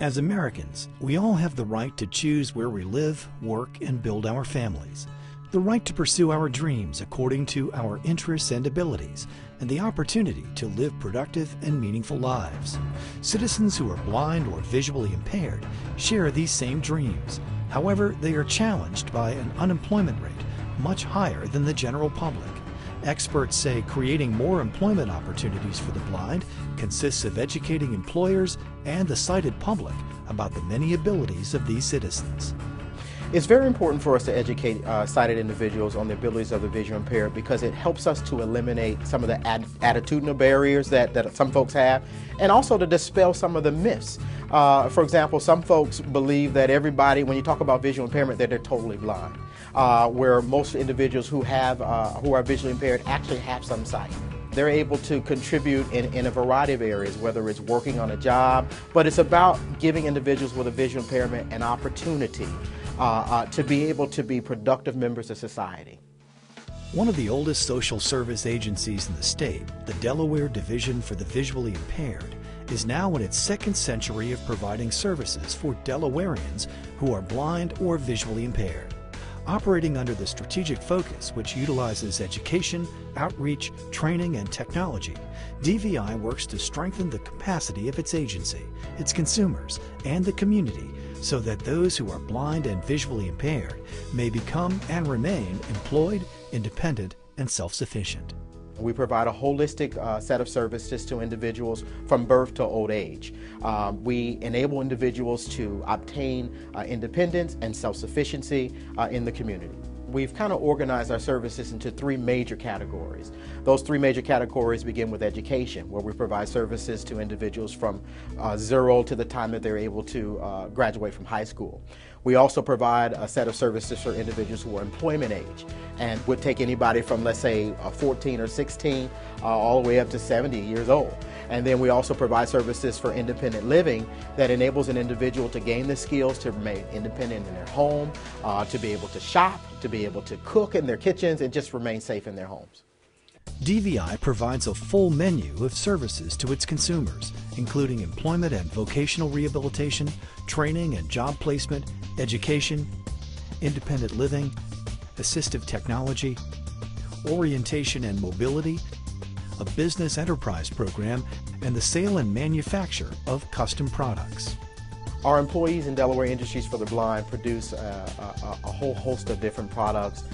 As Americans, we all have the right to choose where we live, work, and build our families. The right to pursue our dreams according to our interests and abilities, and the opportunity to live productive and meaningful lives. Citizens who are blind or visually impaired share these same dreams. However, they are challenged by an unemployment rate much higher than the general public. Experts say creating more employment opportunities for the blind consists of educating employers and the sighted public about the many abilities of these citizens. It's very important for us to educate sighted individuals on the abilities of the visually impaired because it helps us to eliminate some of the attitudinal barriers that some folks have, and also to dispel some of the myths. For example, some folks believe that everybody, when you talk about visual impairment, that they're totally blind, where most individuals who are visually impaired actually have some sight. They're able to contribute in a variety of areas, whether it's working on a job, but it's about giving individuals with a visual impairment an opportunity to be able to be productive members of society. One of the oldest social service agencies in the state, the Delaware Division for the Visually Impaired, is now in its second century of providing services for Delawareans who are blind or visually impaired. Operating under the strategic focus which utilizes education, outreach, training, and technology, DVI works to strengthen the capacity of its agency, its consumers, and the community so that those who are blind and visually impaired may become and remain employed, independent, and self-sufficient. We provide a holistic set of services to individuals from birth to old age. We enable individuals to obtain independence and self-sufficiency in the community. We've kind of organized our services into three major categories. Those three major categories begin with education, where we provide services to individuals from 0 to the time that they're able to graduate from high school. We also provide a set of services for individuals who are employment age and would take anybody from, let's say, 14 or 16 all the way up to 70 years old. And then we also provide services for independent living that enables an individual to gain the skills to remain independent in their home, to be able to shop, to be able to cook in their kitchens, and just remain safe in their homes. DVI provides a full menu of services to its consumers, including employment and vocational rehabilitation, training and job placement, education, independent living, assistive technology, orientation and mobility, a business enterprise program, and the sale and manufacture of custom products. Our employees in Delaware Industries for the Blind produce a whole host of different products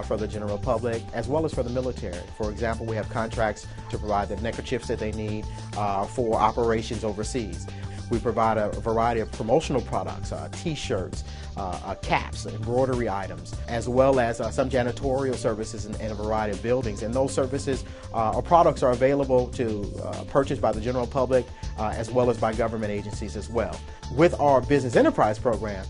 for the general public as well as for the military. For example, we have contracts to provide the neckerchiefs that they need for operations overseas. We provide a variety of promotional products, t-shirts, caps, embroidery items, as well as some janitorial services in a variety of buildings. And those services or products are available to purchase by the general public as well as by government agencies as well. With our business enterprise program,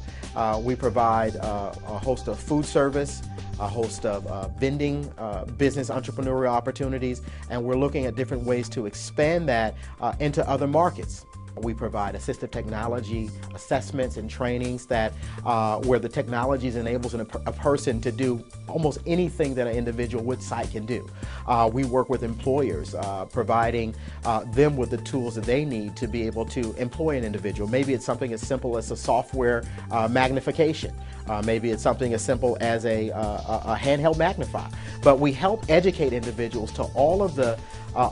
we provide a host of food service, a host of vending, business entrepreneurial opportunities, and we're looking at different ways to expand that into other markets. We provide assistive technology assessments and trainings that where the technology enables a person to do almost anything that an individual with sight can do. We work with employers, providing them with the tools that they need to be able to employ an individual. Maybe it's something as simple as a software magnification. Maybe it's something as simple as a handheld magnifier. But we help educate individuals to all of the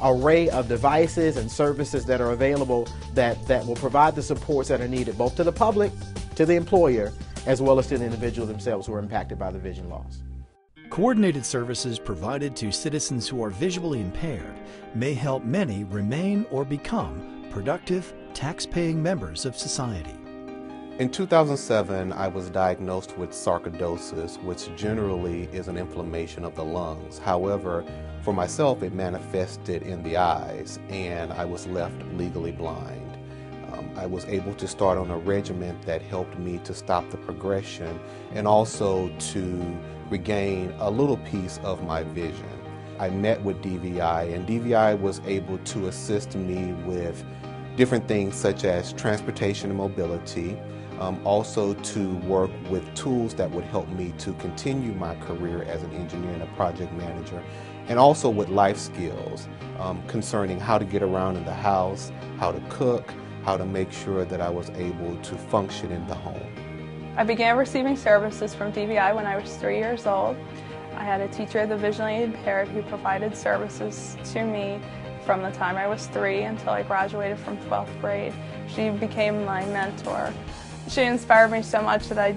array of devices and services that are available that will provide the supports that are needed both to the public, to the employer, as well as to the individual themselves who are impacted by the vision loss. Coordinated services provided to citizens who are visually impaired may help many remain or become productive, tax-paying members of society. In 2007, I was diagnosed with sarcoidosis, which generally is an inflammation of the lungs. However, for myself, it manifested in the eyes, and I was left legally blind. I was able to start on a regimen that helped me to stop the progression and also to regain a little piece of my vision. I met with DVI, and DVI was able to assist me with different things such as transportation and mobility, also to work with tools that would help me to continue my career as an engineer and a project manager, and also with life skills concerning how to get around in the house, how to cook, how to make sure that I was able to function in the home. I began receiving services from DVI when I was 3 years old. I had a teacher of the visually impaired who provided services to me from the time I was 3 until I graduated from 12th grade. She became my mentor. She inspired me so much that I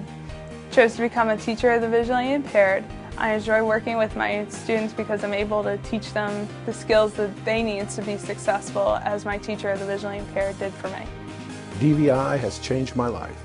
chose to become a teacher of the visually impaired. I enjoy working with my students because I'm able to teach them the skills that they need to be successful, as my teacher of the visually impaired did for me. DVI has changed my life.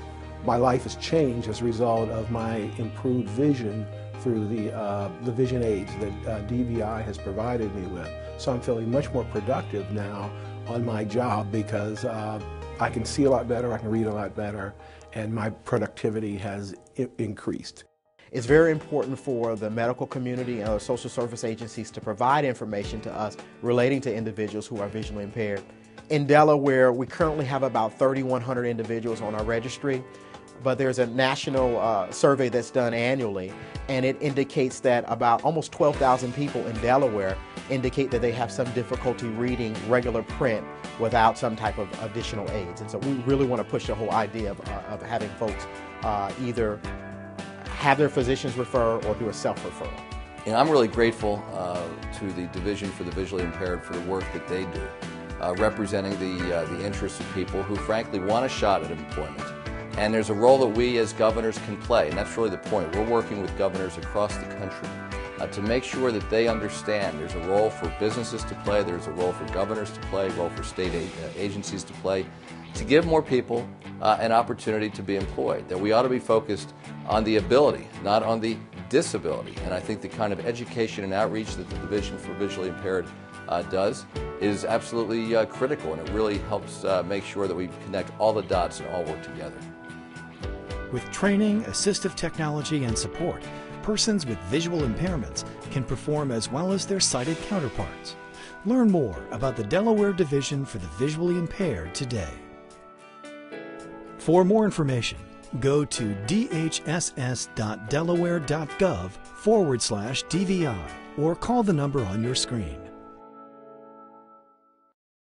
My life has changed as a result of my improved vision through the vision aids that DVI has provided me with. So I'm feeling much more productive now on my job because I can see a lot better, I can read a lot better, and my productivity has increased. It's very important for the medical community and social service agencies to provide information to us relating to individuals who are visually impaired. In Delaware, we currently have about 3,100 individuals on our registry, but there's a national survey that's done annually, and it indicates that about almost 12,000 people in Delaware indicate that they have some difficulty reading regular print without some type of additional aids. And so we really want to push the whole idea of having folks either have their physicians refer or do a self-referral. And I'm really grateful to the Division for the Visually Impaired for the work that they do, representing the interests of people who frankly want a shot at employment. And there's a role that we as governors can play, and that's really the point. We're working with governors across the country to make sure that they understand there's a role for businesses to play, there's a role for governors to play, a role for state agencies to play, to give more people an opportunity to be employed, that we ought to be focused on the ability, not on the disability. And I think the kind of education and outreach that the Division for Visually Impaired does is absolutely critical, and it really helps make sure that we connect all the dots and all work together. With training, assistive technology, and support, persons with visual impairments can perform as well as their sighted counterparts. Learn more about the Delaware Division for the Visually Impaired today. For more information, go to dhss.delaware.gov/DVI or call the number on your screen.